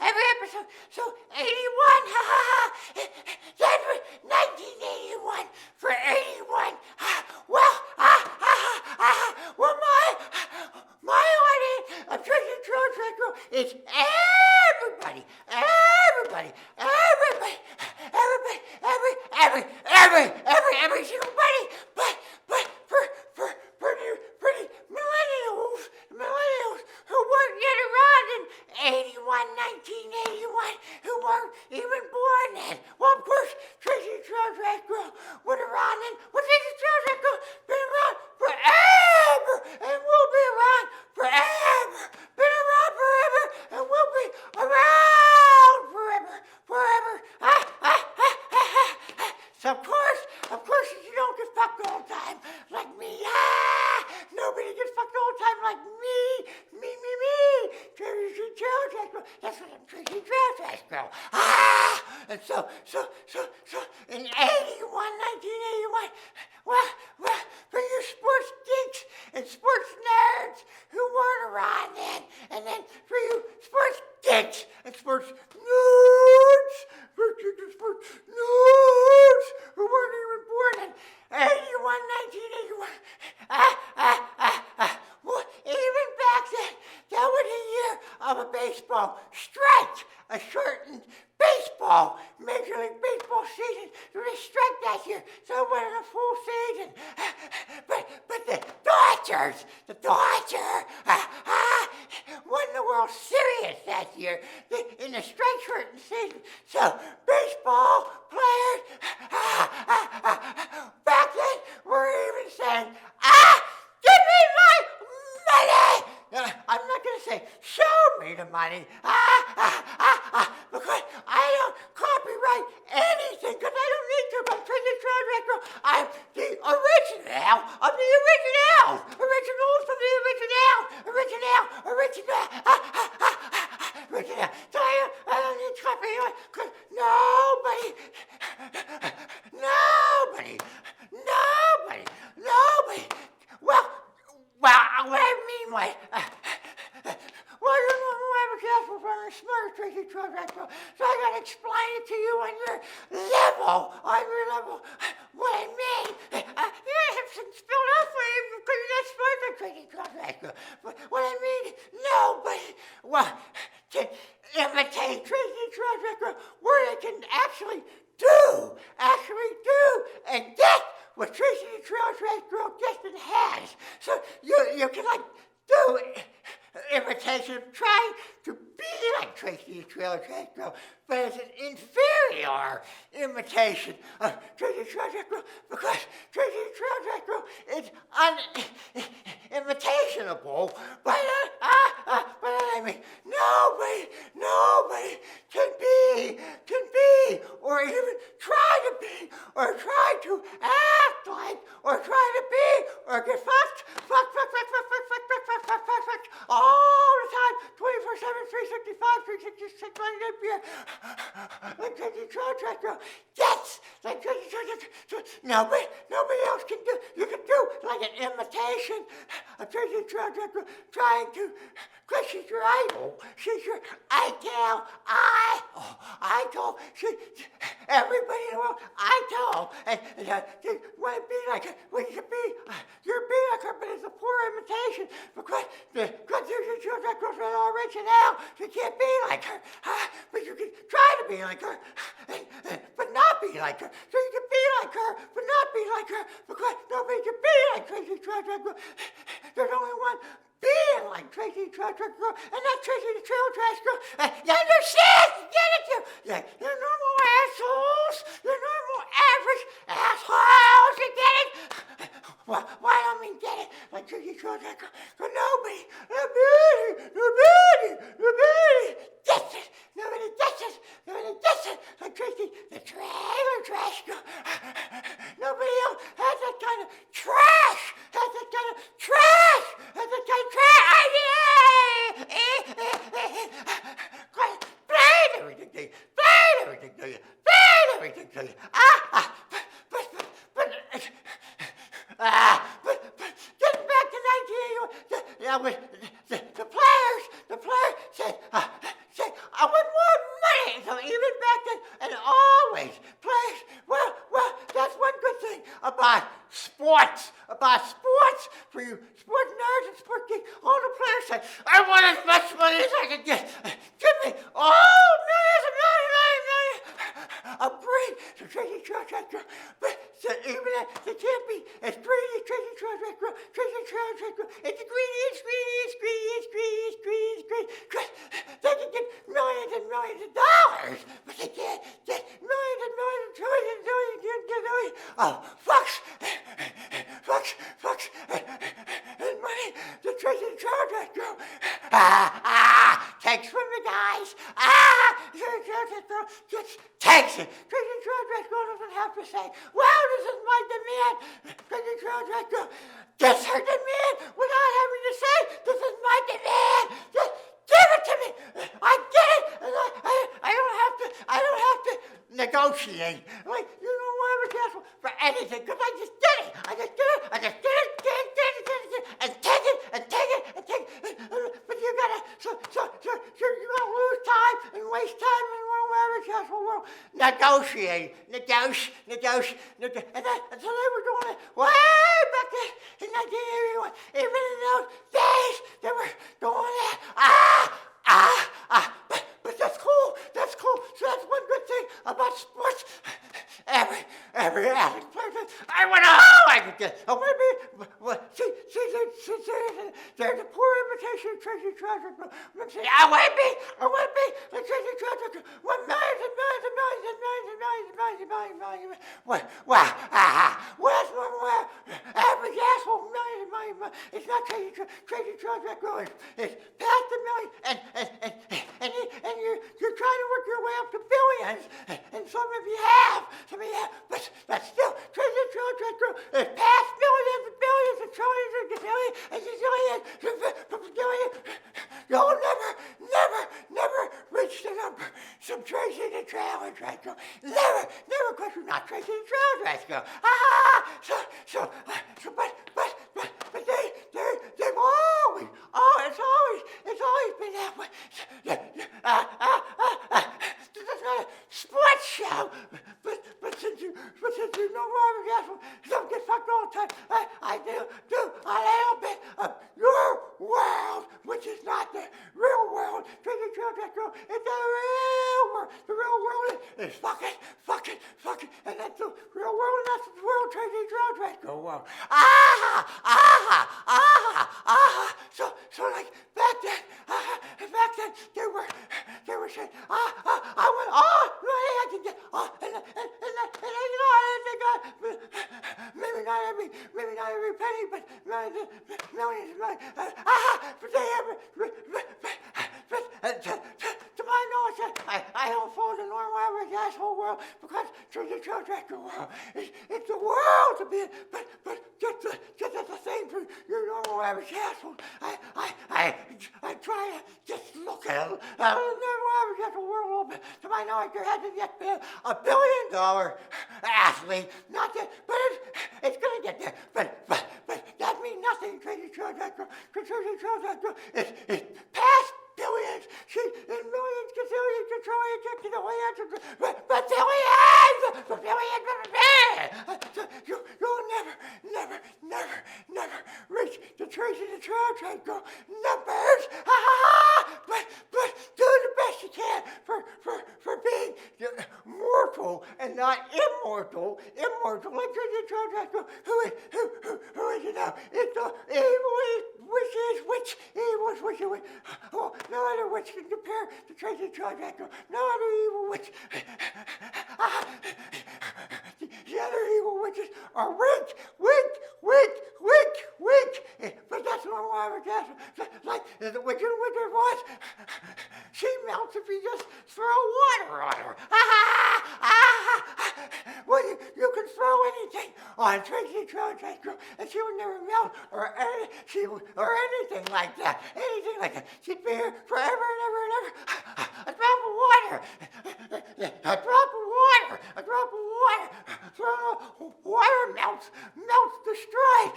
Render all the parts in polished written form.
every episode. So 81, that's for 1981 for 81. Well, my audience of TraciTheTrailerTrashGirl is everybody every single buddy, but for the millennials who weren't yet around in 1981, who weren't even born then. Well, of course, TraciTheTrailerTrashGirl was around then. Well, TraciTheTrailerTrashGirl been around forever, and will be around forever. Been around forever, and will be around forever. So of course, you don't get fucked all the time like me. Nobody gets fucked all the time like me. TraciTheTrailerTrashGirl. That's what I'm TraciTheTrailerTrashGirl. And so in 1981, well, for you sports geeks and sports nerds who weren't around then, and then for you sports geeks and sports nerds, who weren't even born in 1981. Well, even back then, that was a year of a baseball strike, a certain baseball, Major League Baseball season. There was a strike that year, so it wasn't a full season. But the Dodgers won the World Series that year in the strike shortened season. So baseball players back then were even saying, give me my money! I'm not going to say, show me the money, because I don't copyright anything, because I don't need to. I'm TraciTheTrailerTrashGirl. I'm the original of the originals. Originals from the original. So I don't need copyright, because nobody. Well, what I mean was, you know who I was asking for a smart TraciTrailerTrashGirl, so I gotta explain it to you on your level, what I mean. You gotta have some spilled out for you because you're not smart than TraciTrailerTrashGirl. But what I mean, nobody, to imitate TraciTrailerTrashGirl, where they can actually do, and get what TraciTheTrailerTrashGirl gets and has. So you can do imitation of trying to be like TraciTheTrailerTrashGirl, but it's an inferior imitation of TraciTheTrailerTrashGirl because TraciTheTrailerTrashGirl is unimitationable. But I mean, nobody can be, or even try to be, or try to act like, or try to be, or get fucked all the time, 24/7, 365, 366, 98 years. Like TraciTheTrailerTrashGirl. Yes! Like TraciTheTrailerTrashGirl. Nobody else can do. You can do like an imitation of TraciTheTrailerTrashGirl trying to, because she's your idol. She's your idol. Everybody in the world, idol. And you want to be like her. Well, you're being like her, but it's a poor imitation because TraciTheTrailerTrashGirl's an original. You can't be like her. But you can try to be like her, but not be like her. So you can be like her, but not be like her, because nobody can be like TraciTheTrailerTrashGirl. There's only one being like TraciTheTrailerTrashGirl, and that's TraciTheTrailerTrashGirl. You understand? Get it? You're normal assholes. You're normal average assholes. You get it? Well, why don't we get it? Like TraciTheTrailerTrashGirl. Because nobody gets it. Nobody gets it. Like TraciTheTrailerTrashGirl. Nobody else has that kind of trash. Blame everything to you. But getting back to 1981, the players I want more money. So even back then, and always, please. Well, that's one good thing about sports. For you sport nerds and sport geeks, all the players say, I want as much money as I can get. Give me millions and millions. I'm great. So TraciTheTrailerTrashGirl. But even that, they can't be as greedy as TraciTheTrailerTrashGirl. TraciTheTrailerTrashGirl. It's the greediest. They can get millions and millions of dollars, but they can't get millions and millions of trillions. Oh, fucks, and money. The TraciTheTrailerTrashGirl. Takes from the guys. TraciTheTrailerTrashGirl just takes it. TraciTheTrailerTrashGirl doesn't have to say, well, this is my demand. TraciTheTrailerTrashGirl gets her demand without having to say, this is my demand. Just give it to me. I get it. And I don't have to negotiate. Like, you don't want to be careful for anything, because I just did it. And take it. But you gotta, so you're gonna lose time and waste time in one careful world. Negotiate. And so they were doing it way back then in 1981. Even in those days, they were doing it. But that's cool. So that's one good thing about sports. Every athlete plays it. I went, I could get. Oh, maybe. See, there's a poor imitation of TraciTheTrailerTrashGirl. I want to be like TraciTheTrailerTrashGirl. What millions and millions and millions and millions and millions and millions and millions. Where's one average asshole millions and millions. It's not TraciTheTrailerTrashGirl. It's past the million, and you're trying to work your way up to billions, and some of you have, but still, TraciTheTrailerTrashGirl is past billions and billions and trillions and gazillions and gazillions. You'll never reach the number. Some TraciTheTrailerTrashGirl. Never, because you're not TraciTheTrailerTrashGirl. But they've always, it's always been that way. This is not a sports show, but since you know Robert Gassel, don't get fucked all the time. I do a little bit of your world, which is not the real world. TraciTheTrailerTrashGirl, it's the real world. The real world is fucking, and that's the real world, and that's the world TraciTheTrailerTrashGirl world. So like back then, they were saying, I want all money I can get, maybe not every penny, but millions, but they have, to my knowledge, I don't fall in the normal average asshole world, because TraciTheTrailerTrashGirl world, it's the world to be in, but just at the same time, your normal average asshole, I try to just look at the normal average asshole world a little bit. To my knowledge, there hasn't yet been a $1 billion athlete, not yet, but it's gonna get there, but that means nothing, TraciTheTrailerTrashGirl. TraciTheTrailerTrashGirl is past billions, and millions, gazillions, trillions, but you'll never reach the TraciTheTrailerTrashGirl numbers. But do the best you can for being mortal and not immortal like TraciTheTrailerTrashGirl, who is, it's the evil which is which. Oh, no other witch can compare to TraciTheTrailerTrashGirl. No other evil witch. The other evil witches are weak. But that's not why we're gasping. Like the Witch was. She melts if you just throw water on her. Well, you can throw anything on TraciTheTrailerTrashGirl, and she would never melt or anything like that. She'd be here forever and ever and ever. A drop of water. Water melts, destroyed.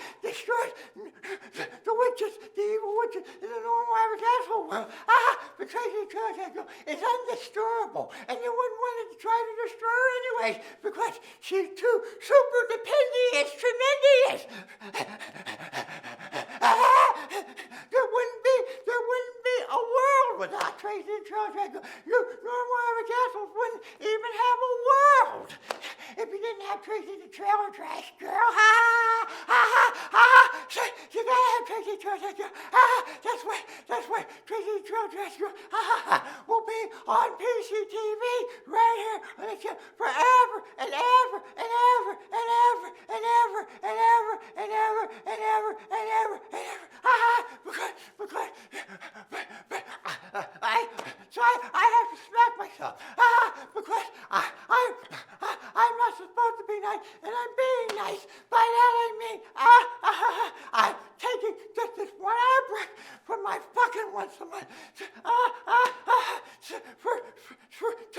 The witches, the evil witches in the normal average asshole world. the Traci the Trailer Trash Girl is undestroyable, and you wouldn't want to try to destroy her anyways, because she's too super dependious, tremendous. There wouldn't be a world without Traci the Trailer Trash Girl. Your normal average assholes wouldn't even have a world if you didn't have Traci the Trailer Trash Girl. So you gotta have Traci the Trailer Trash Girl. That's why Traci the Trailer Trash Girl will be on PCTV right here on the show forever and ever and ever and ever and ever and ever and ever and ever and ever and ever. Because I have to smack myself because I'm not supposed to be nice, and I'm being nice. By that I mean I'm taking just this 1 hour break from my fucking once a month to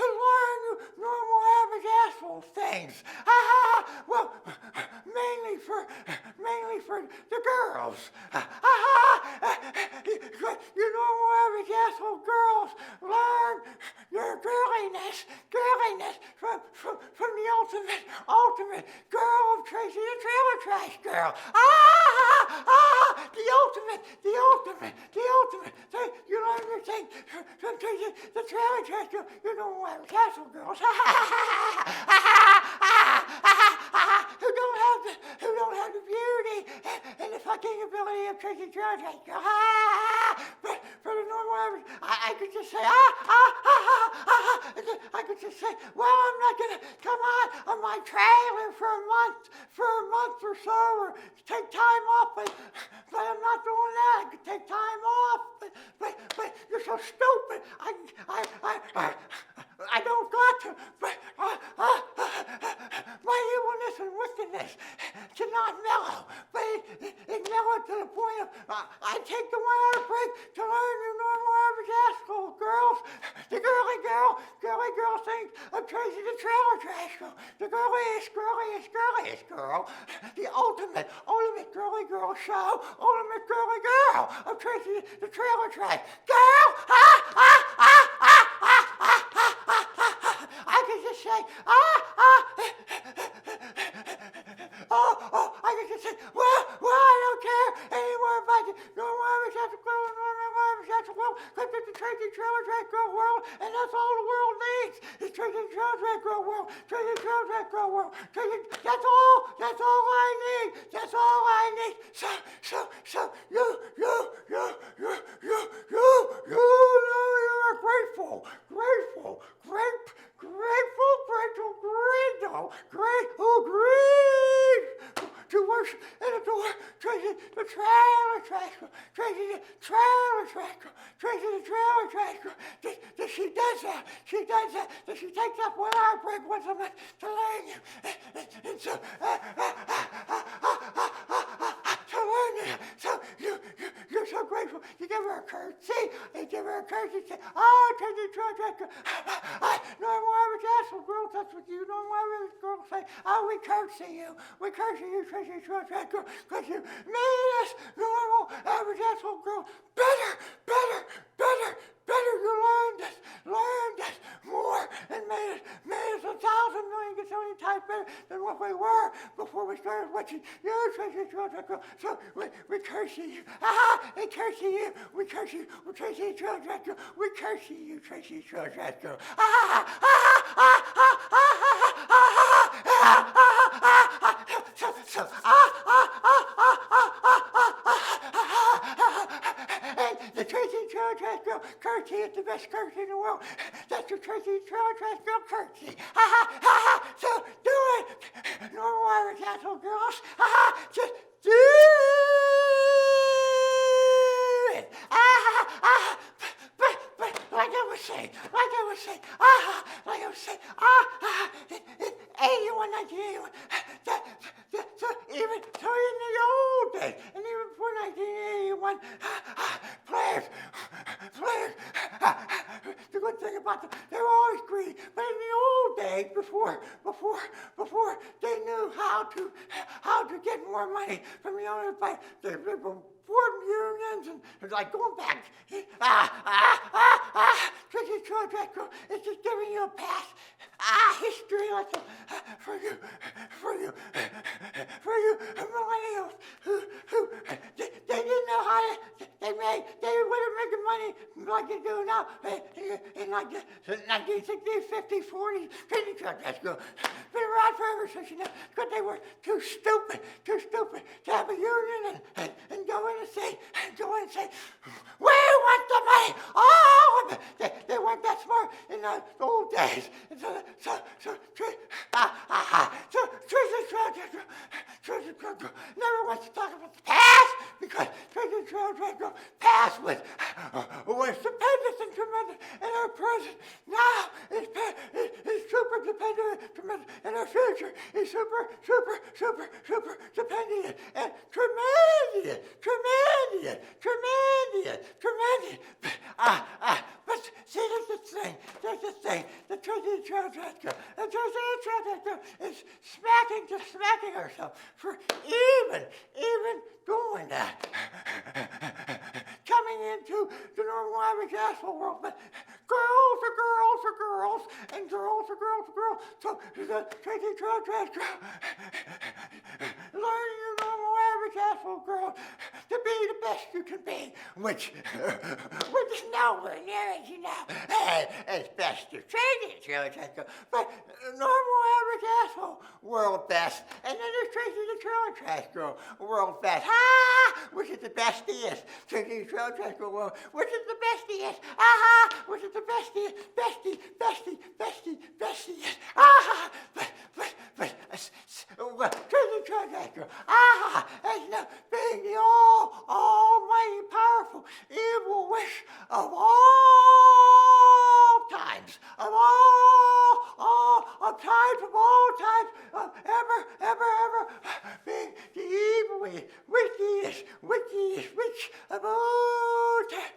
learn normal average asshole things. Well, mainly for the girls. You normal average asshole girls learn your girliness from the ultimate girl of Traci the Trailer Trash Girl. The ultimate. So you learn your thing from Traci the Trailer Trash Girl. You normal average asshole girls. Who don't have the beauty and the fucking ability of Traci the Trailer Trash Girl. But for the normal average, I could just say, I could just say, well, I'm not gonna come on my trailer for a month or so, or take time off, but I'm not doing that. I could take time off, but you're so stupid. I don't got to, but my evilness and wickedness cannot mellow, but it mellowed to the point of I take the 1 hour break to learn your normal average asshole girls, the girly girl things of Traci the Trailer Trash Girl, the girliest girl, the ultimate girly girl show, ultimate girly girl of Traci the Trailer Trash Girl. I could just say, I could just say, well, I don't care anymore about the normal average asshole girl and normal average asshole world, because it's the Traci the Trailer Trash Girl world, and that's all the world needs. It's Traci the Trailer Trash Girl world, Traci the Trailer Trash Girl world, that's all I need. That's all I need. So you know you're grateful to worship and adore Traci the Trailer Trash Girl, Traci the Trailer Trash Girl, Traci the Trailer Trash Girl. She does that. She takes up 1 hour break once a month to learn you. And so, to learn you. So you're so grateful. You give her a curtsy. Say, Traci the Trailer Trash Girl. Normal average asshole girls, that's what you normal average girls say. We curtsy you. Traci the Trailer Trash Girl, because you made us normal average asshole girls better. You learned us more, and made us 1,000 million gazillion times better than what we were before we started watching you, Traci the Trailer Trash Girl. So we curse you. We curse you. We curse you, Traci the Trailer Trash Girl. We curse you, Traci the Trailer Trash Girl. And the Traci the Trailer Trash Girl curtsy is the best curtsy in the world. That's the Traci the Trailer Trash Girl curtsy. So do it, normal average asshole girls. Just do it. But like I was saying, in 1981, even in the old days, and even before 1981, players, the good thing about them, they were always greedy. But in the old days, before they knew how to get more money from the owners, they formed unions and like going back. Traci the Trailer Trash Girl is just giving you a pass. History lesson for you millennials who they didn't know how to, they weren't making money like they do now in like the 1960s, 50s, 40s. Traci the Trailer Trash Girl been around forever since you know, because they were too stupid to have a union and go in and say, we want the money. Oh, they weren't that smart in the old days. And so Traci the Trailer Girl never wants to talk about the past because Traci the Trailer Trash Girl past was stupendous and tremendous, and our present now is super dependent and tremendous, and our future is super dependent and tremendous. But see, there's the thing, the Traci the Trailer Trash Girl, and Traci the Trailer Trash Girl is smacking herself for even doing that. Coming into the normal average asshole world, but girls are girls, and girls are girls. So the Traci the Trailer Trash Girl, learn your normal average asshole girl to be the best you can be, which is nowhere near as you know as best of Traci the Trailer Trash Girl, but normal average asshole world best, and then there's Traci the Trailer Trash Girl world best. Which is the bestiest? Traci the Trailer Trash Girl world, which is the bestiest? Which is the bestiest? Bestiest. But Traci the Trailer Trash Girl, as now being the almighty powerful evil wish of all times, of all times, of ever, being the evil, wickedest witch of all time.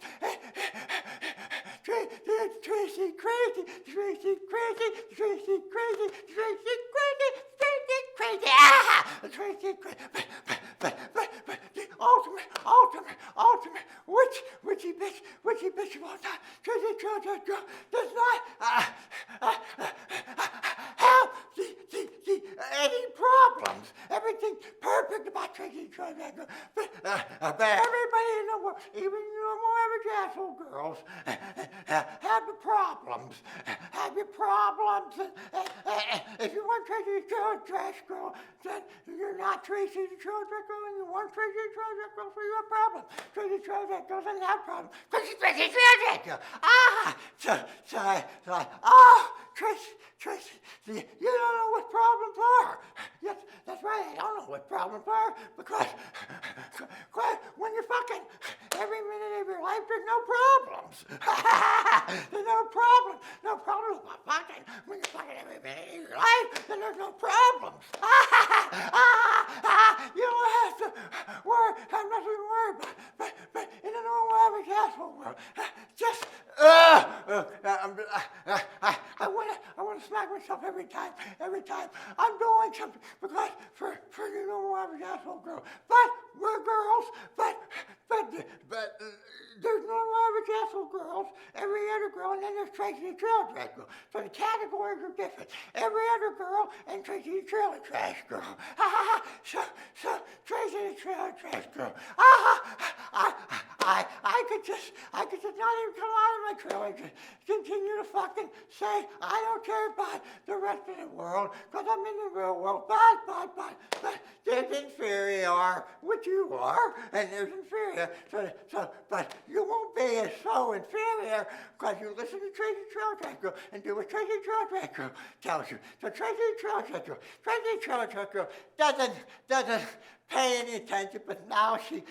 Traci crazy. Traci crazy. But the ultimate witchy bitch of all time. Traci the Trailer Trash Girl does not have any problems. Everything's perfect about Traci the Trailer Trash Girl. But everybody in the world, even normal average asshole girls, have the problems. Have your problems. If you want Traci the Trailer Trash Girl, then you're not Traci the Trailer Trash Girl, and you want Traci the Trailer Trash Girl, so you have a problem. Traci the Trailer Trash Girl doesn't have problems, because she's Traci the Trailer Trash Girl. Traci, you don't know what problems are. Yes, that's right, I don't know what problems are, because when you're fucking every minute of your life, there's no problems. There's no problem about fucking. When you're fucking every minute of your life, then there's no problems. You don't have to have nothing to worry about. But in a normal average asshole world, just I want to smack myself every time I'm doing something, because for the normal average asshole girl. But we're girls, but there's normal average asshole girls, every other girl, and then there's Traci the Trailer Trash Girl. So the categories are different. Every other girl and Traci the Trailer Trash Girl. So Traci the Trailer Trash Girl. I could just not even come out of my trailer, just continue to fucking say I don't care about the rest of the world, because I'm in the real world. But there's inferior, which you are, and there's inferior. But you won't be so inferior because you listen to Traci the Trailer Trash Girl and do what Traci the Trailer Trash Girl tells you. So Traci the Trailer Trash Girl, Traci the Trailer Trash Girl doesn't pay any attention, but now she is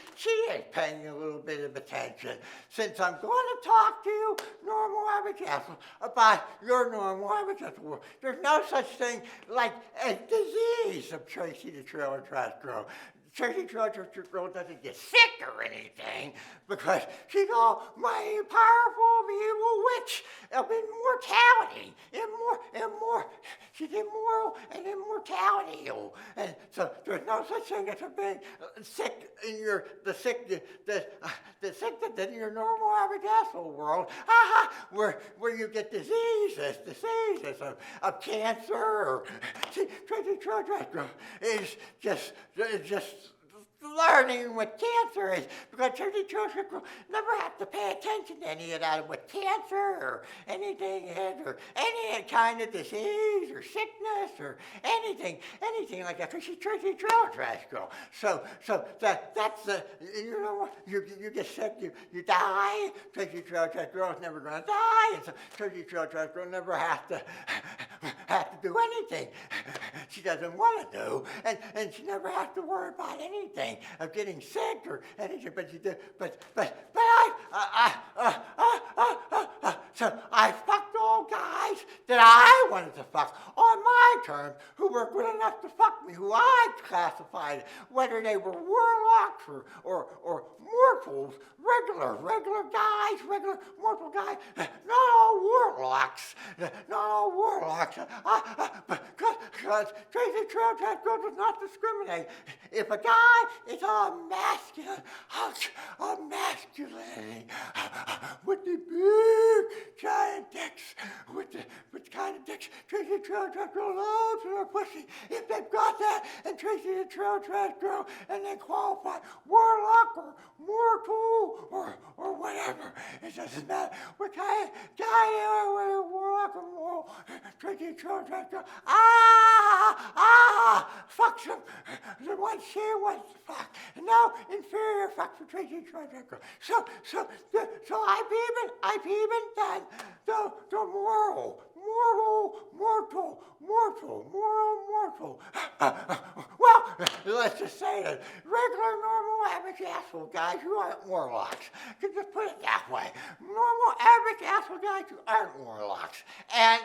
paying a little bit of attention, since I'm going to talk to you, normal average asshole, about your normal average asshole world. There's no such thing like a disease of Traci the Trailer Trash Girl. Traci the Trailer Trash Girl doesn't get sick or anything, because she's almighty powerful, evil witch of immortality. she's immoral and immortality. And so there's no such thing as a being sick in the sickness in your normal average asshole world, where you get diseases of cancer. Or, see, TraciTheTrailerTrashGirl is just learning what cancer is, because TraciTheTrailerTrashGirl never have to pay attention to any of that, what cancer or anything is, or any kind of disease or sickness or anything like that, because she's TraciTheTrailerTrashGirl. So that's the, you know what, you get sick, you die. TraciTheTrailerTrashGirl is never gonna die, and so TraciTheTrailerTrashGirl never have to do anything she doesn't want to do, and she never has to worry about anything of getting sick or anything. But you do. So I fucked all guys that I wanted to fuck on my terms, who were good enough to fuck me, who I classified, whether they were warlocks or mortals, regular guys, regular mortal guys, not all warlocks, because TraciTheTrailerTrashGirl does not discriminate. If a guy is a masculinity, with the big giant dicks, with the kind of dicks TraciTheTrailerTrashGirl loves in her pussy, if they've got that, and TraciTheTrailerTrashGirl, and they qualify warlock or mortal or whatever, it doesn't matter what kind of guy they are, whether warlock or mortal, TraciTheTrailerTrashGirl, fucks them, the one she wants to fuck, and no inferior fuck for TraciTheTrailerTrashGirl. So I've even done the mortal. Well, let's just say that regular, normal, average asshole guys who aren't warlocks. You just put it that way. Normal, average asshole guys who aren't warlocks. And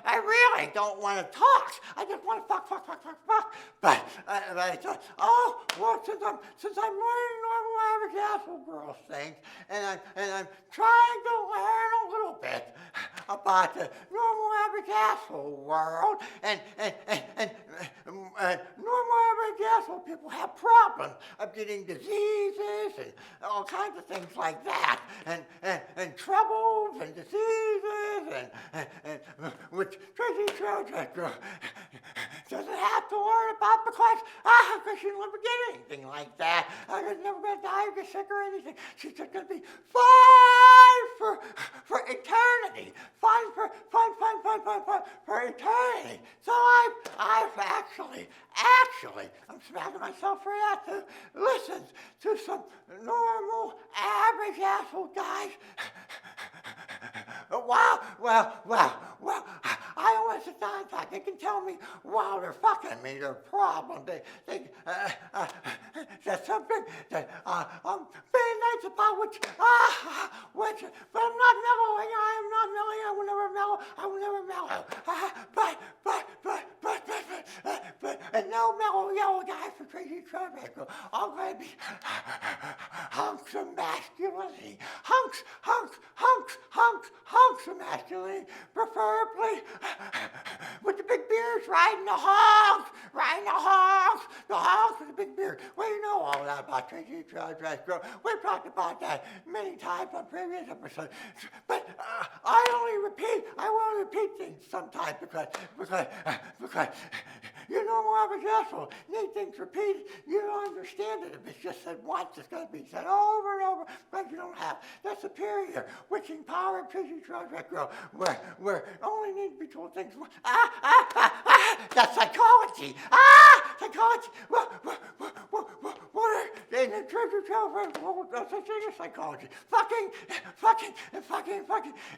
I really don't want to talk. I just want to fuck. But I thought, oh, well, since I'm learning normal average asshole girl things, and I'm trying to learn a little bit about the normal average asshole world, and normal average asshole people have problems of getting diseases and all kinds of things like that, and troubles and diseases, and which TraciTheTrailerTrashGirl doesn't have to learn about because she never get anything like that. She's never gonna die or get sick or anything. She's just gonna be fine for eternity. Fine for eternity. So I've actually, I'm smacking myself for that, to listen to some normal, average asshole guys. Well, I don't want to sit down and talk. They can tell me while they're fucking me their problem. That's something that I'm very nice about, which, but I'm not mellowing. I am not mellowing. I will never mellow. But no mellow yellow guy for TraciTheTrailerTrashGirl. I'm going to be hunks of masculinity. Hunks of masculinity, preferably with the big beards, riding the honks with the big beard. Well, you know all that about TraciTheTrailerTrashGirl. We've talked about that many times on previous episodes. But I will repeat things sometimes because you know more average asshole. Need things repeated. You don't understand it if it's just said once. It's going to be said over and over, but you don't have that superior witching power of TraciTheTrailerTrashGirl, where only need to be told things. That's psychology. Psychology. What are in the TraciTheTrailerTrashGirl? That's such a psychology. Fucking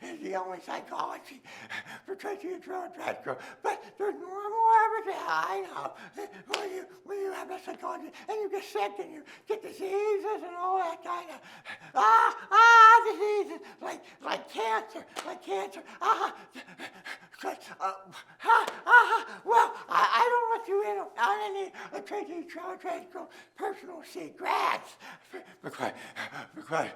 is the only psychology for TraciTheTrailerTrashGirl. But there's normal average. I know. When you have that psychology and you get sick and you get diseases and all that kind of diseases like cancer. well, I don't want you in on any TraciTheTrailerTrashGirl personal secrets because I'm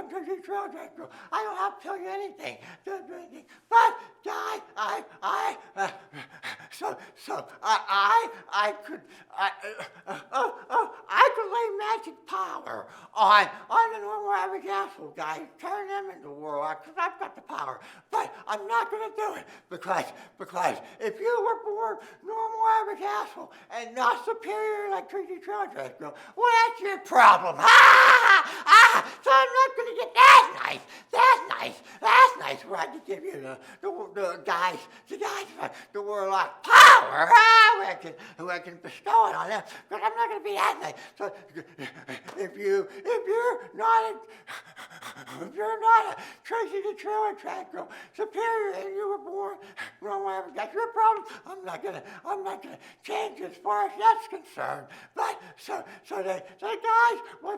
TraciTheTrailerTrashGirl. I don't have to tell you anything. But guys, I could lay magic power on the normal average asshole guys, turn them into warlocks, because I've got the power. But I'm not going to do it because if you were born normal average asshole and not superior like TraciTheTrailerTrashGirl, well, that's your problem. So I'm not going to get that nice. That's nice where I can give you the guys, the warlock power, who I can bestow it on them. But I'm not going to be that nice. So if you're not a TraciTheTrailerTrashGirl superior and you were born normal average, that's your problem. I'm not gonna change as far as that's concerned. But so they guys will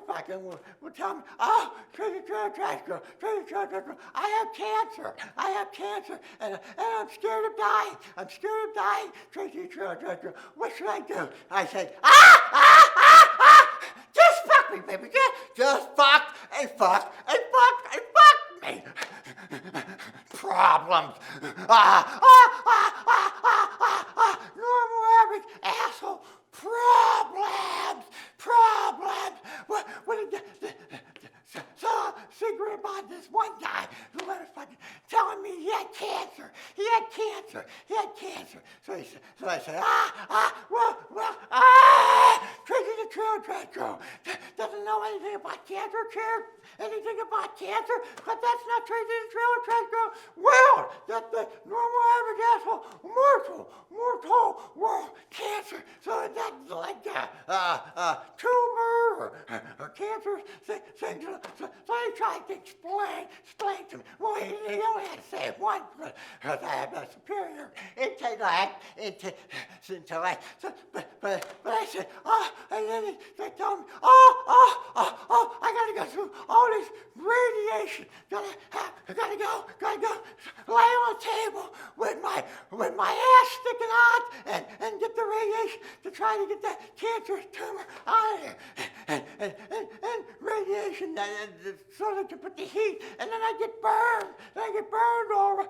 tell me, oh, TraciTheTrailerTrashGirl, I have cancer, and I'm scared of dying. TraciTheTrailerTrashGirl, what should I do? I said, just fuck me, baby. Just fuck me. Problems. Normal average asshole. Problems. What did so secret about this one guy who was fucking telling me he had cancer. So I said, TraciTheTrailerTrashGirl doesn't know anything about cancer, but that's not TraciTheTrailerTrashGirl world. That's the normal average asshole, mortal world cancer. So that's like tumor or cancer things. So I tried to explain to me. Well, he only had to say it once because I have a superior intellect. But I said, and then they told me, I gotta go through all this radiation. Gotta go, lay on the table with my ass sticking out and get the radiation to try to get that cancerous tumor out of here. And radiation, so they can put the heat, and then I get burned. All over.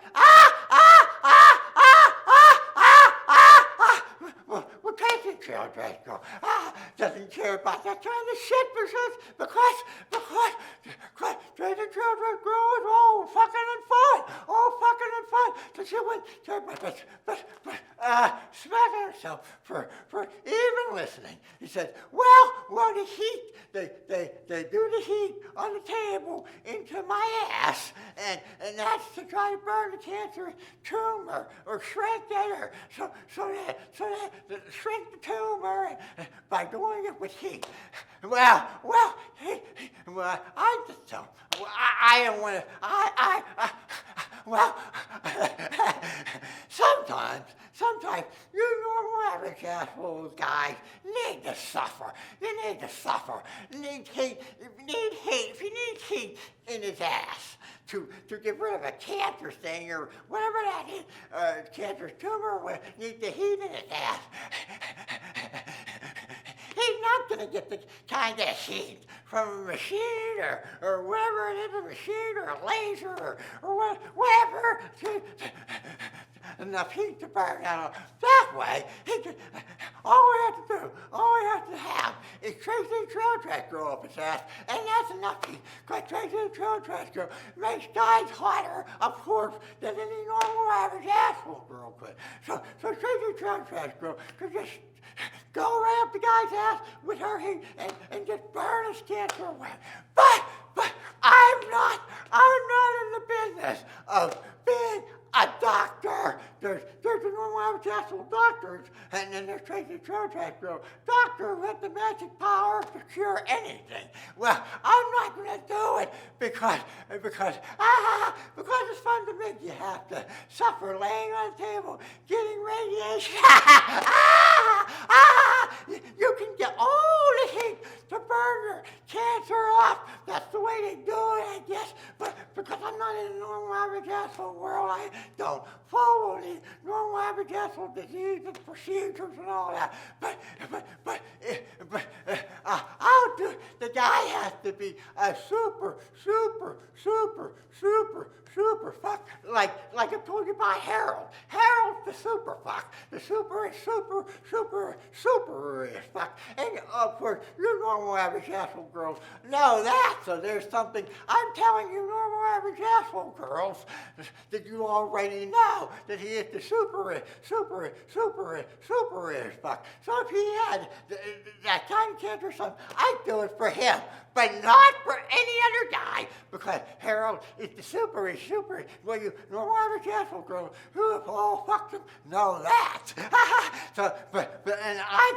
Well, TraciTheTrailerTrashGirl doesn't care about that kind of shit because TraciTheTrailerTrashGirl is all fucking and fun. So she wouldn't care about that. But smacking herself for even listening. He said, well, the heat, they do the heat on the table into my ass, and that's to try to burn the cancerous tumor or shrink it, so that shrink the tumor by doing it with heat. Well, I just don't. I don't want to. Sometimes you normal average assholes guys need to suffer. You need heat. If you need heat in his ass to get rid of a cancer thing or whatever that is, cancerous tumor, need the heat in his ass. He's not going to get the kind of heat from a machine or whatever it is, a machine or a laser or whatever. Enough heat to burn out that way. All we have to have is TraciTheTrailerTrashGirl up his ass, and that's enough heat. Because TraciTheTrailerTrashGirl makes guys hotter, of course, than any normal average asshole girl could. So TraciTheTrailerTrashGirl could just go right up the guy's ass with her heat and just burn his cancer away. But I'm not in the business of being a doctor. There's a normal average asshole doctors, and then there's TraciTheTrailerTrashGirl doctor who has the magic power to cure anything. Well, I'm not going to do it because it's fun to make you have to suffer laying on the table, getting radiation. You can get all the heat to burn your cancer off. That's the way they do it, I guess. But because I'm not in a normal average average asshole world. I don't follow the normal average asshole disease and procedures and all that. But I'll do. The guy has to be a super fuck. Like I told you about Harold. Harold's the super fuck. The super is super is fuck. And of course, you normal average asshole girls know that. So there's something I'm telling you, normal average asshole girls, that you already know that he is the super is fuck. So if he had that kind of cancer or something, I'd do it for him, but not for any other guy, because Harold is the super. Well, you normal average asshole girls who have all fucked him know that. So, and I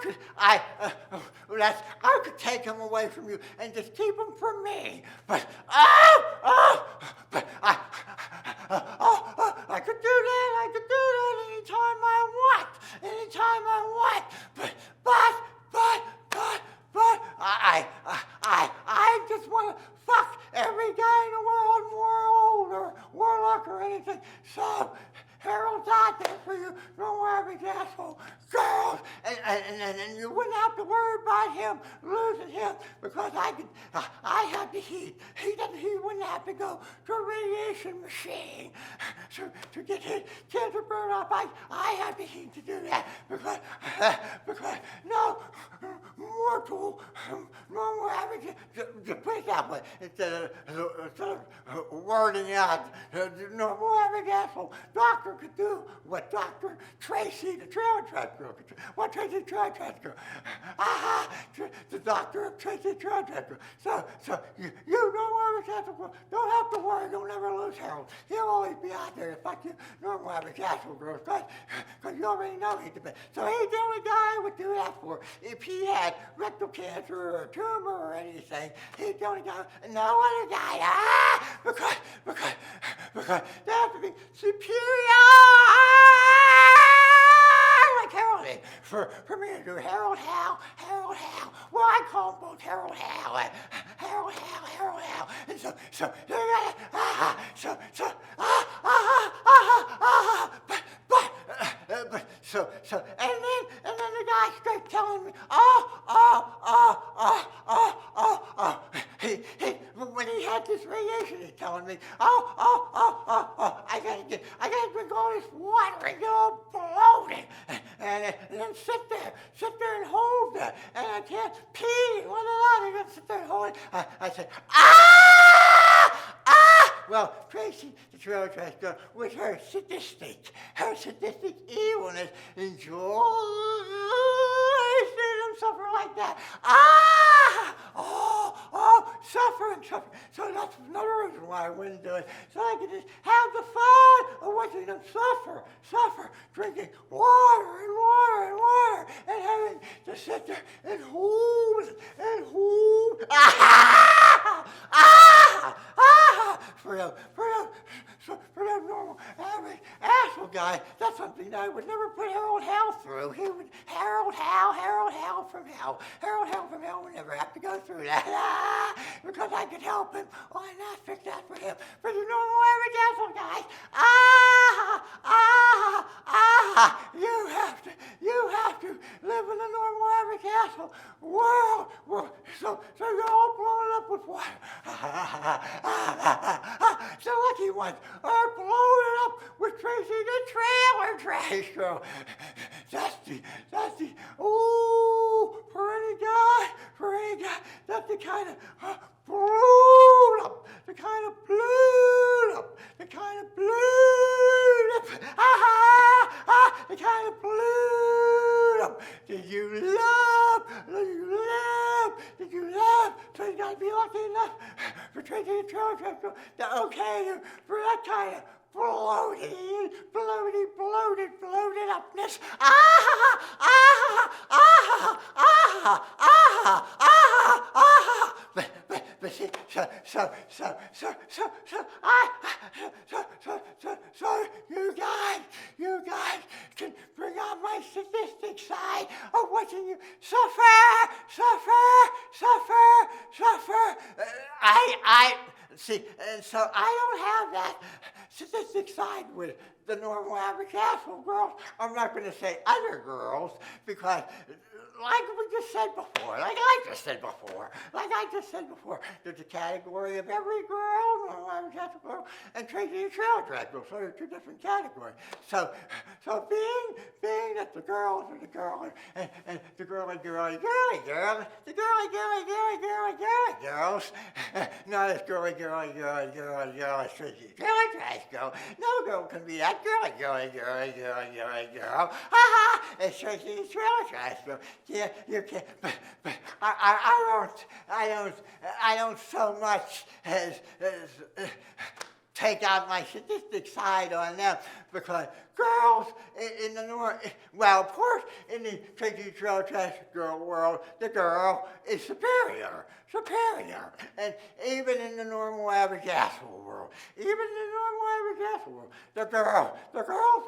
could take him away from you and just keep him for me. But I could do that. I could do that anytime I want. But I just want to fuck every guy in the world, World or Warlock or anything. So Harold's out there for you, no average asshole girls, and you wouldn't have to worry about him losing him, because I have the heat. He wouldn't have to go to a radiation machine to get his cancer burned off. I have the heat to do that, because no mortal, normal average, to put it that way, instead of wording out, normal average asshole doctor could do what Dr. Traci, the trailer trash girl, could do. What Traci, the trailer trash girl? The doctor of Traci, the trailer trash girl. So you normal average asshole girl, don't have to worry, you'll never lose Harold. He'll always be out there to fuck you, normal average asshole girls, because you already know he's the best. So he's the only guy I would do that for. If he had rectal cancer or a tumor or anything, he's the only guy, no other guy, because they have to be superior, like Harold is. For me to do Harold Hal. Well, I call them both Harold Hal. And so, and then the guy straight telling me, when he had this radiation, he's telling me, I gotta drink all this water and get all bloated, and then sit there and hold that, and I can't pee. What did I do? Sit there and hold it. I said, Well, Traci, the trailer trash girl, with her sadistic evilness, enjoys seeing them suffer like that. Suffering. So that's another reason why I wouldn't do it. So I could just have the fun of watching them suffer, drinking water, and having to sit there and hold. For that normal, average, asshole guy, that's something that I would never put Harold Hal through. He would, Harold Hal from hell. Harold Hal from hell would never have to go through that. Because I could help him. Why not fix that for him? For the normal, average, asshole guys, you have to live in the normal, average, asshole world. So you're all blown up with water. The lucky ones are blown up with Traci, the trailer trash girl. That's the, for any guy, that's the kind of blown up, the kind of blown up, the kind of blown up, the kind of blown up that you love. So you gotta be lucky enough for Traci, the trailer trash girl to okay you for that kind of bloated upness. But see, so you guys can bring out my sadistic side of watching you suffer. See, and so I don't have that sadistic side with the normal average asshole girls. I'm not going to say other girls because, like I just said before, there's a category of every girl, normal average asshole girl, and TraciTheTrailerTrashGirl. So there's two different categories. So being that the girls are the girls and the girly girls, not as girly girls, TraciTheTrailerTrashGirl. No girl can be that girl. Ha ha! It's TraciTheTrailerTrashGirl. Yeah, you can't. But I don't so much as take out my sadistic side on them because girls in the north, well, of course, in the TraciTheTrailerTrashGirl world, the girl is superior, and even in the normal average asshole world, the girls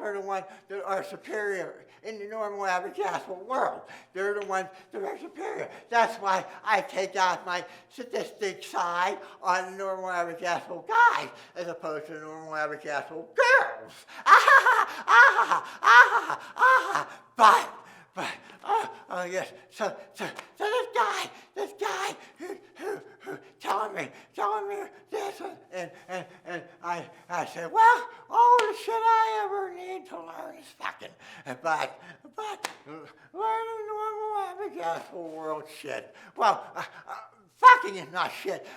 are the ones that are superior in the normal average asshole world. They're the ones that are superior. That's why I take out my sadistic side on the normal average asshole guys as opposed to the normal average asshole girls. But yes. So this guy who telling me this, and I said, well, all the shit I ever need to learn is fucking, but learning normal average asshole world shit. Well, fucking is not shit.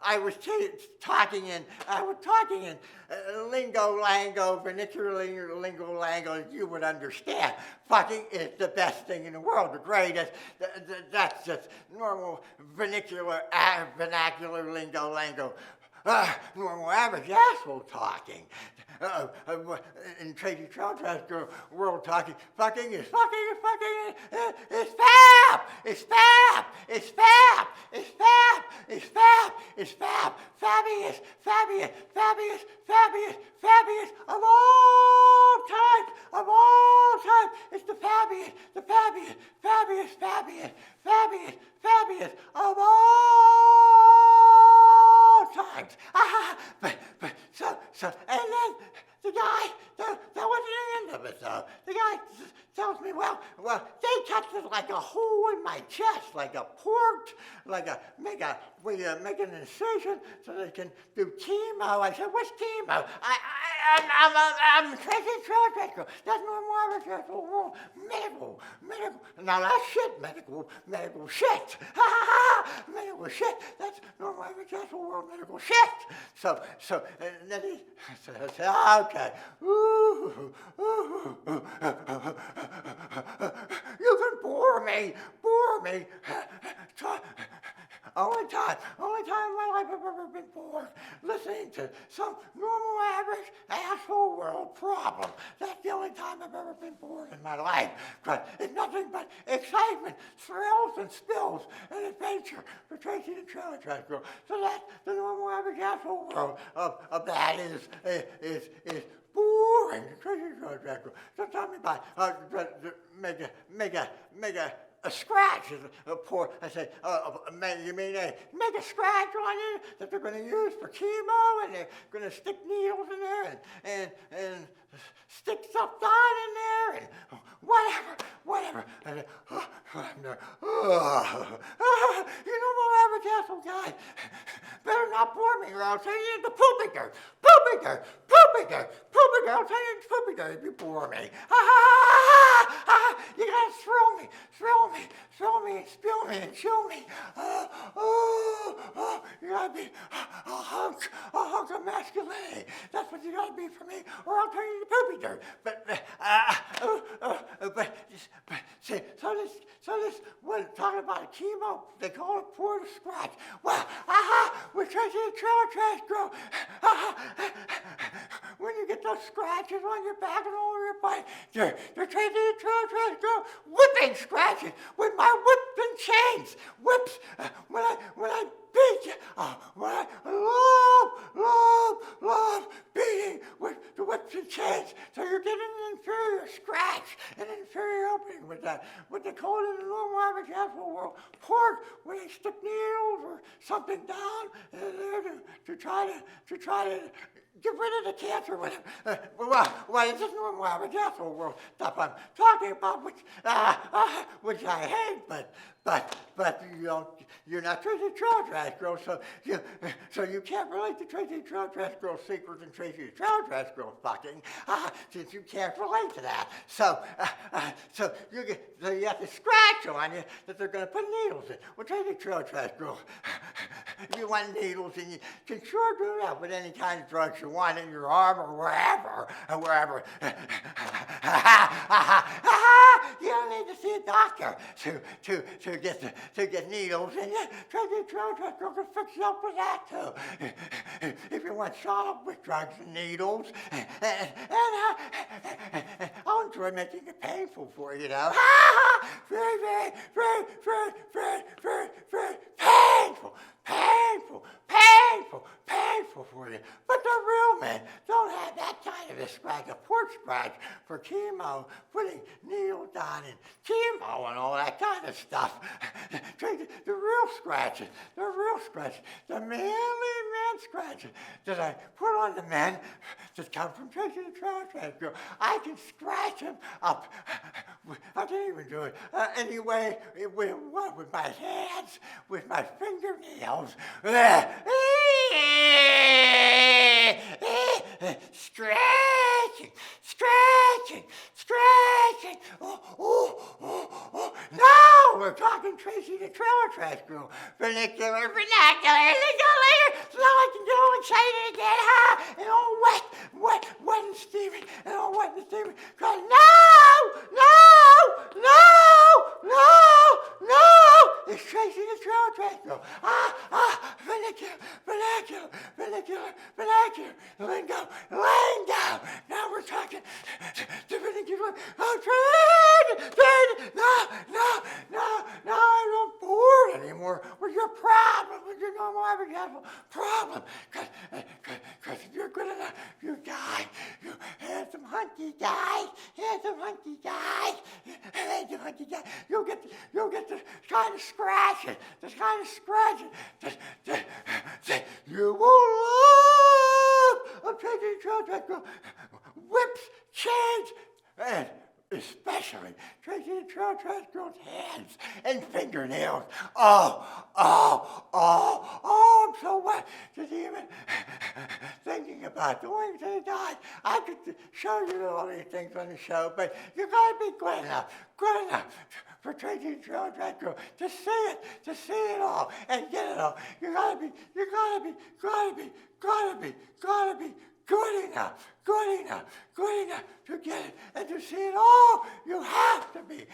I was talking in vernacular lingo you would understand. Fucking is the best thing in the world, the greatest. That's just normal vernacular lingo. Normal average asshole talking. In TraciTheTrailerTrashGirl world talking, fucking is fab. Fabulous of all time. It's the fabulous of all times. But so, and then the guy, that wasn't the end of it though. The guy tells me, well, they touched it like a hole in my chest, like a port, make an incision so they can do chemo. I said, what's chemo? I'm TraciTheTrailerTrashGirl. That's normal average asshole world. Medical. Now that's shit, medical shit. Medical shit. That's normal average asshole world, medical shit. So, and then he said, okay. Ooh. You can bore me. Only time in my life I've ever been bored listening to some normal average asshole world problem. That's the only time I've ever been bored in my life. But it's nothing but excitement, thrills, and spills, and adventure for TraciTheTrailerTrashGirl. So that's the normal average asshole world of that is boring. TraciTheTrailerTrashGirl. So tell me about make a scratch is a poor. I said, you mean make a scratch on it that they're going to use for chemo, and they're going to stick needles in there and stick stuff down in there and whatever. And you know, more average asshole guy. Better not bore me, or I'll tell you the poopy dirt. I'll tell you it's poopy dirt if you bore me. You gotta thrill me, and spill me, and chew me. You gotta be a hunk of masculinity. That's what you gotta be for me, or I'll tell you the poopy dirt. So this, when talking about chemo, they call it pour to scratch. Well, we're TraciTheTrailerTrashGirl. When you get those scratches on your back and all over your body, they're TraciTheTrailerTrashGirl whipping scratches with my whipping chains. Whips, when I beat you, when I love beating with the whips and chains. So you're getting an inferior scratch, an inferior opening with what they call it in the normal average asshole world, pork, where they stick needles or something down there to try to get rid of the cancer with it. Well, it's just normal average asshole world stuff I'm talking about, which I hate, but you know, you're not Traci the Trailer Trash Girl, so you can't relate to Traci the Trailer Trash Girl's secrets and Traci the Trailer Trash Girl's fucking, since you can't relate to that. So you have to scratch on you that they're going to put needles in. Well, Traci the Trailer Trash Girl, you want needles, and you can sure do that with any kind of drugs you want in your arm or wherever. You don't need to see a doctor to get needles, and Traci the Trailer Trash Girl can fix you up with that too. If you want shot up with drugs and needles, and I'll enjoy making it painful for you, know. Very, very, very, very, very, very, very painful. Painful for you. But the real men don't have that kind of a scratch, a pork scratch for chemo, putting needles down and chemo and all that kind of stuff. The real scratches, the manly man scratches that I put on the men that come from Traci the Trailer Trash Girl. I can scratch them up. I can't even do it anyway with my hands, with my fingernails. Stretching. No, we're talking Traci the Trailer Trash Girl. Vernacular. So now I can get all excited again, and all wet and steaming, Cause no, it's Traci the Trailer Trash Girl. Vernacular, lingo. Now we're talking the vernacular. No, I'm not bored anymore with your problem, with your normal average asshole problem. Cause if you're good enough, you guy, you handsome hunky guy, you'll get this kind of scratching, that you will love. I'm taking Traci the whips, chains, and especially Traci the Trailer Trash Girl's hands and fingernails. I'm so wet just even thinking about it. The way they died, I could show you all these things on the show, but you gotta be good enough for Traci the Trailer Trash Girl to see it all and get it all. You gotta be good enough to get it and to see it all. You have to be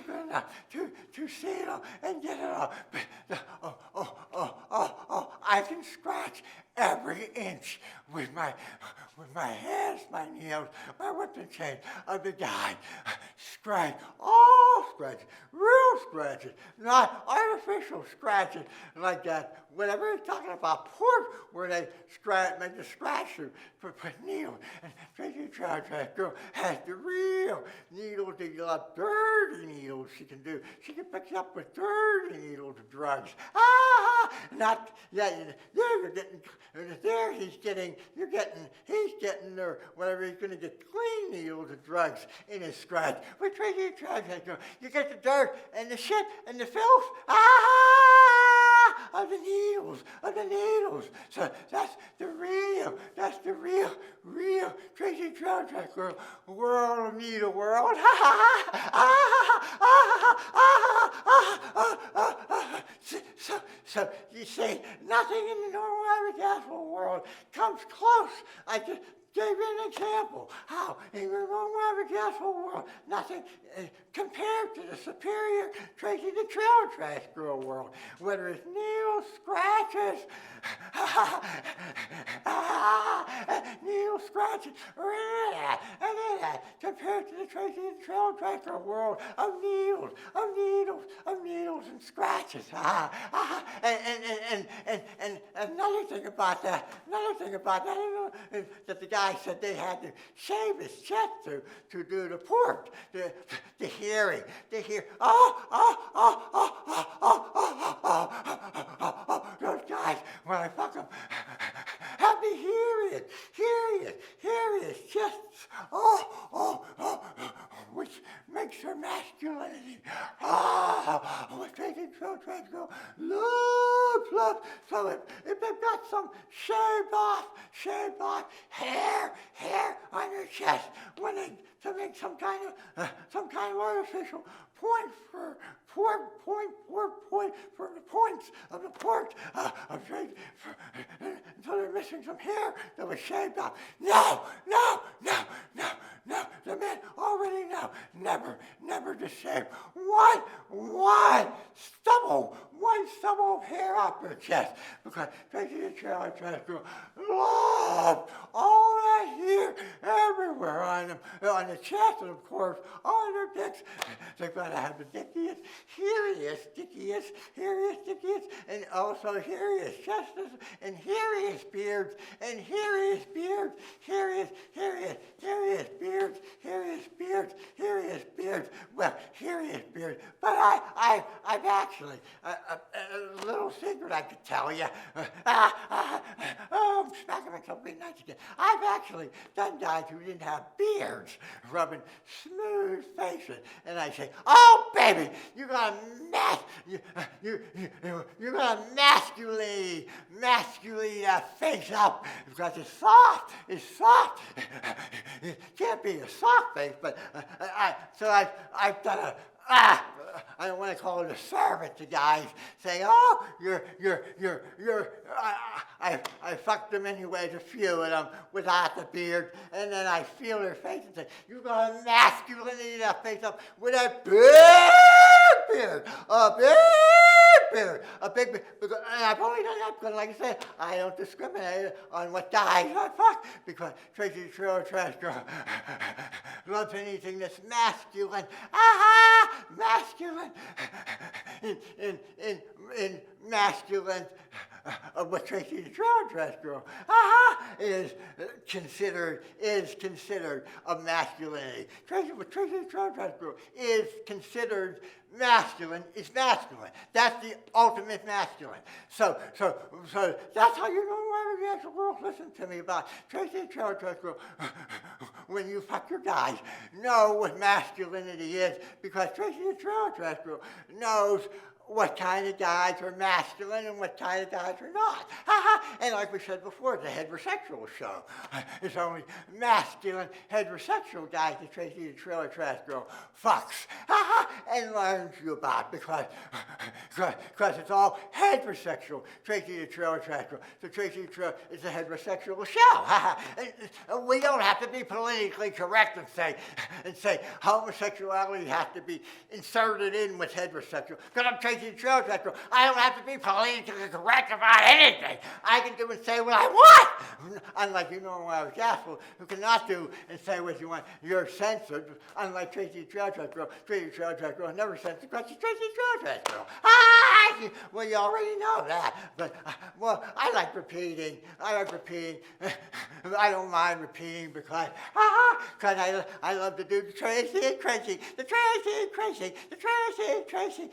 good enough to see it all and get it all. But, I can scratch every inch with my hands, my nails, my whip and chain of the guy. Real scratches, not artificial scratches like that. Whenever he's talking about pork, where they make the scratch for needles. And Traci the Trailer Trash Girl has the real needles. They love dirty needles. She can pick you up with dirty needles of drugs. He's getting or whatever, he's going to get clean needles of drugs in his scratch. With Traci the Trailer Trash Girl, you get the dirt and the shit and the filth. Of the needles. So that's the real Traci the Trailer Trash Girl world of needle world. So you say nothing in the normal average asshole world comes close. I just gave you an example how in the normal average asshole world, nothing compared to the superior Traci the Trailer Trash Girl world, whether it's needle scratches, or any of that, compared to the Traci the Trailer Trash Girl world of needles and scratches. And another thing about that is that the guy said they had to shave his chest to do the port, the hearing, those guys, when I fuck them, have me hear his chest, which makes her masculinity. With TraciTheTrailerTrashGirl, love. So if they've got some shaved off hair on your chest, to make some kind of artificial point for the points of the port of trade, so they're missing some hair that was shaved off. No. The men already know. Never to shave one stubble of hair off your chest, because TraciTheTrailerTrashGirl love all that hair everywhere on them, on the chest, and of course on their dicks. They're gonna have the dickiest, hairiest, and also hairiest chests, and hairiest beards, hairiest beards. Well, hairiest beards. But I've actually, a little secret I could tell you. I'm smacking myself being nice again. I've actually done guys who didn't have beards rubbing smooth faces, and I say, "Oh, baby, you're gonna masculate that face up, because it's soft. It can't be a soft face, but I've done a I don't want to call it a service to guys saying, "Oh, I fucked them anyways, a few of them without the beard," and then I feel their face and say, "You're gonna masculinity that face up with a big beard, a big beard." And I've only done that because, like I said, I don't discriminate on what guys I fuck, because TraciTheTrailerTrashGirl loves anything that's masculine. Masculine. In masculine, what TraciTheTrailerTrashGirl is considered a masculinity. TraciTheTrailerTrashGirl is considered masculine. Is masculine. That's the ultimate masculine. So that's how you know why the actual girls listen to me about TraciTheTrailerTrashGirl. When you fuck your guys, know what masculinity is, because TraciTheTrailerTrashGirl knows what kind of guys are masculine and what kind of guys are not. And like we said before, it's a heterosexual show. It's only masculine, heterosexual guys that TraciTheTrailerTrashGirl fucks and learns you about, because it's all heterosexual. TraciTheTrailerTrashGirl. So TraciTheTrailer is a heterosexual show. And we don't have to be politically correct and say homosexuality has to be inserted in with heterosexual, because I'm TraciTheTrailerTrashGirl. I don't have to be politically correct about anything. I can do and say what I want. Unlike when I was Jasper, who cannot do and say what you want. You're censored. Unlike TraciTheTrailerTrashGirl. TraciTheTrailerTrashGirl never censored, because she's TraciTheTrailerTrashGirl. Well, you already know that. But, I like repeating. I don't mind repeating, because I love to do the Traci and Traci. The Traci and Traci. The Traci and Traci.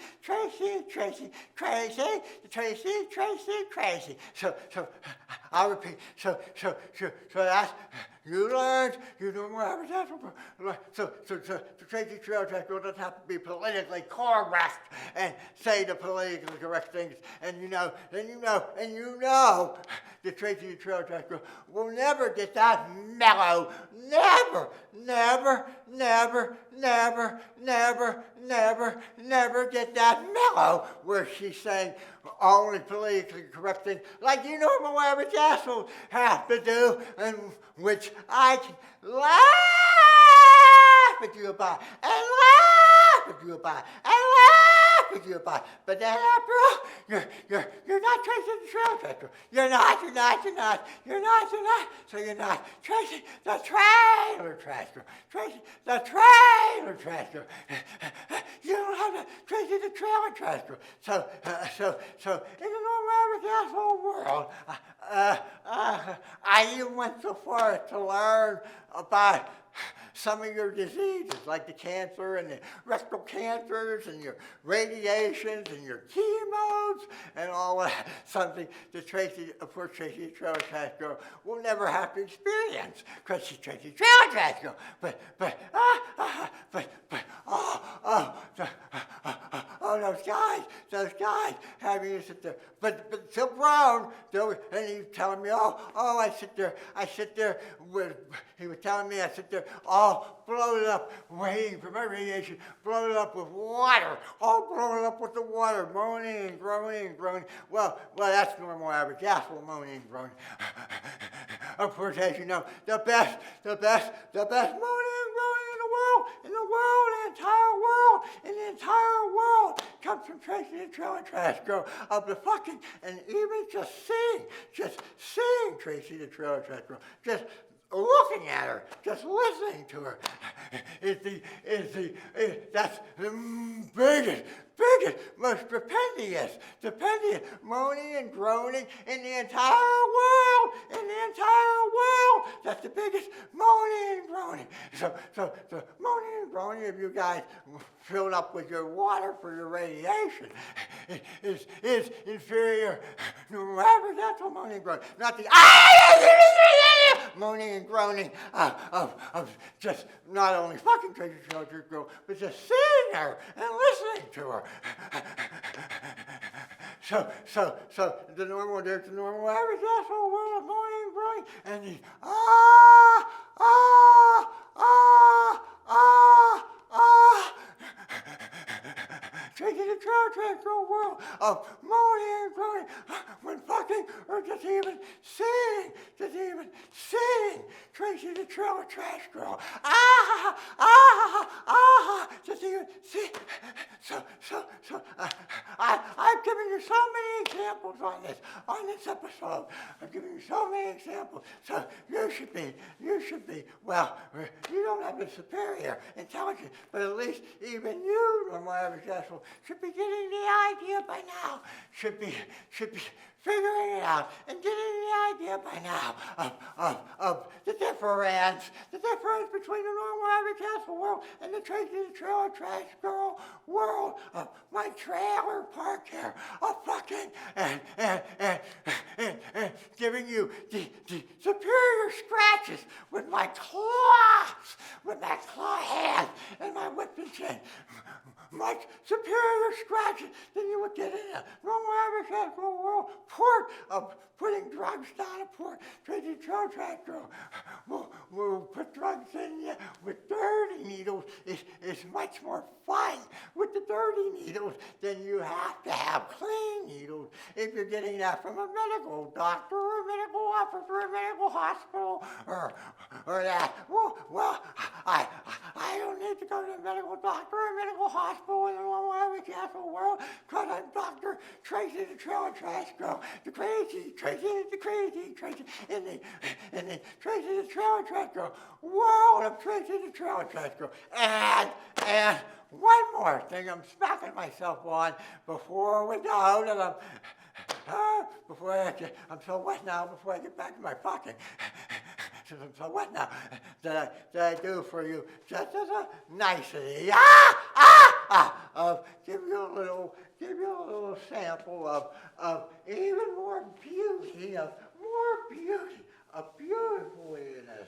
Traci. So I'll repeat. So that's, you learned, you know more about. So TraciTheTrailerTrashGirl doesn't have to be politically correct and say the politically correct things, and you know the TraciTheTrailerTrashGirl will never get that mellow. Never get that mellow where she's saying only politically correct things like you normal average assholes have to do, and which I can laugh at you about, and laugh at you about, and laugh at you about. But then after all, you're not TraciTheTrailerTrashGirl. You're not. So you're not TraciTheTrailerTrashGirl. TraciTheTrailerTrashGirl. You don't have to Traci the Trailer Trash Girl. So in the normal average asshole world, I even went so far as to learn about some of your diseases, like the cancer and the rectal cancers and your radiations and your chemos and all that. Something that Traci, of course, Traci the Trailer Trash Girl will never have to experience because she's Traci the Trailer Trash Girl. But those guys having you sit there, but so grown, and he's telling me, I sit there with, he was telling me I sit there all bloated up, waiting for my radiation, bloated up with water, all bloated up with the water, moaning and groaning and groaning. Well, that's normal average asshole moaning and groaning. Of course, as you know, the best moaning and groaning in the entire world comes from Traci the Trailer Trash Girl of the fucking, and even just seeing Traci the Trailer Trash Girl, just looking at her, just listening to her, that's the biggest, most stupendous, moaning and groaning in the entire world, that's the biggest moaning and groaning. So moaning and groaning of you guys filled up with your water for your radiation is inferior to average natural moaning and groaning, not the moaning and groaning of just not only fucking Traci the Trailer Trash Girl, but just seeing her and listening to her. So the normal average asshole world of moaning and groaning, and the Traci the Trailer Trash Girl world of moaning and groaning when fucking, or just even seeing Traci the Trailer Trash Girl. Just even see. So I've given you so many examples on this episode. I've given you so many examples. So you should be, well, you don't have the superior intelligence, but at least even you, normal average asshole, should be getting the idea by now. Should be figuring it out and getting the idea by now of the difference between the normal average asshole world and the Traci the Trailer Trash Girl world of my trailer park here, of fucking and giving you the superior scratches with my claws, with my claw hands and my whipping chain. Much superior scratches than you would get in a normal average asshole world port of putting drugs down a port. Traci the Trailer Trash Girl will put drugs in you with dirty needles. It's much more fun with the dirty needles than you have to have clean needles if you're getting that from a medical doctor or a medical officer or a medical hospital or that. Well, I don't need to go to a medical doctor or a medical hospital in the normal average asshole world because I'm Dr. Traci the Trailer Trash Girl, the crazy in the Traci the Trailer Trash Girl world of Traci the Trailer Trash Girl. And one more thing I'm smacking myself on before we go to I'm so wet now before I get back to my fucking. I'm so wet now that I do for you just as a nicety. Of give you a little sample of even more beauty, of beautifulness.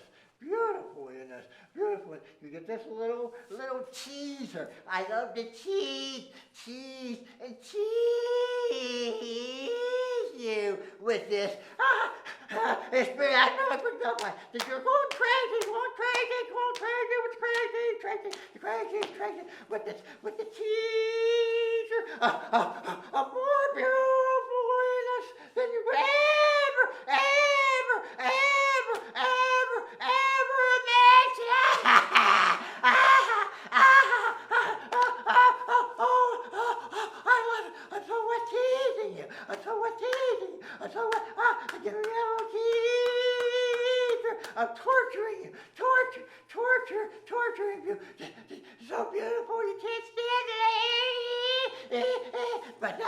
You get this little teaser. I love the tease you with this. It's been, I know it's been done. You're going crazy with the teaser of more beautifulness than you could ever I'm giving you a little teaser of torturing you, torturing you. So beautiful you can't stand it. but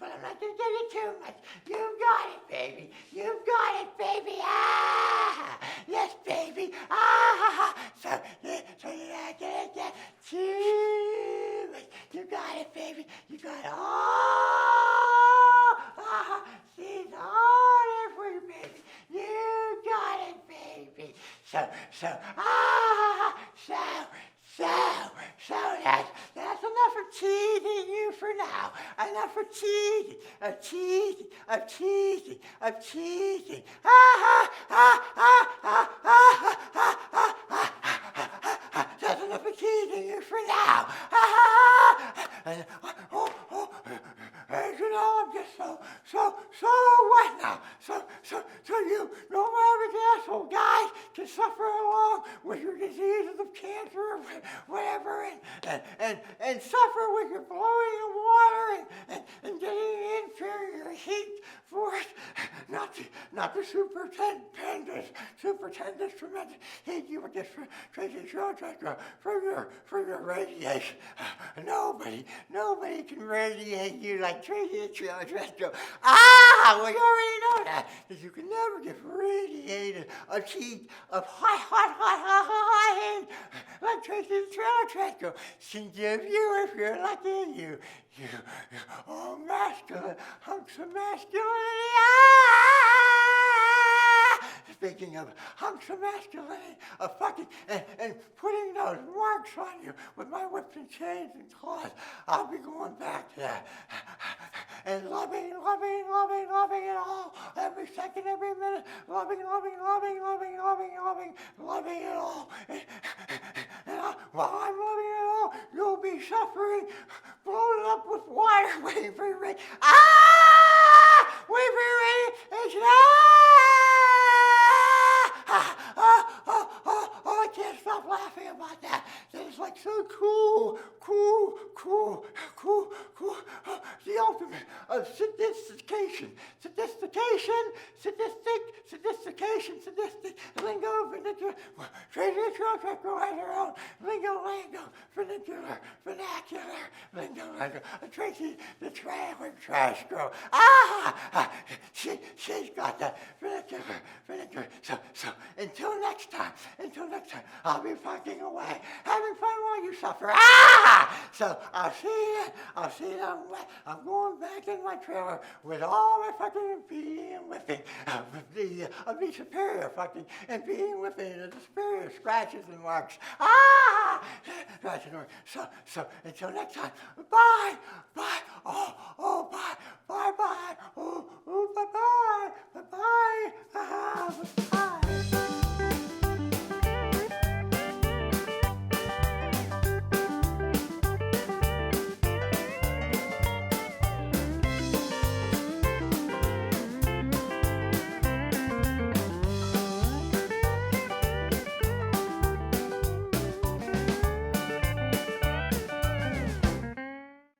I'm not gonna give you too much. You've got it, baby. You've got it, baby. Ah, yes, baby. Ah, so you're not gonna get too much. You got it, baby. You got it. Oh, she's all there for you, baby. You got it, baby. So that's enough of teasing you for now. Enough of teasing. That's enough of teasing you for now. As you know, I'm just so what now? So you, no average asshole guy, can suffer along with your diseases of cancer or whatever, and suffer with your blowing of water and getting inferior heat for it. Not the superintendent's tremendous heat you would get for TraciTheTrailerTrashGirl for your radiation. Nobody can radiate you like TraciTheTrailerTrashGirl. We already know that you can never get radiated of heat of hot heat like TraciTheTrailerTrashGirl can give you if you're lucky. You all masculine hunks of masculinity. Speaking of hunks of masculinity, fucking and putting those marks on you with my whips and chains and claws, I'll be going back to that. And loving it all, every second, every minute, loving it all. And while I'm loving it all, you'll be suffering, blown up with water, waiting for your radiation. Waiting for your radiation. I can't stop laughing about that. It's like so cool. The ultimate of sophistication, sadistic lingo, vernacular. TraciTheTrailerTrashGirl has her own lingo, vernacular, lingo. TraciTheTrailerTrashGirl. She's got that vernacular. So until next time, I'll be fucking away, having fun while you suffer. So I'll see you. I'm going back in my trailer with all my fucking being and whipping of the superior fucking and being whipping of the superior scratches and marks. So until next time, bye. Oh, bye. Bye.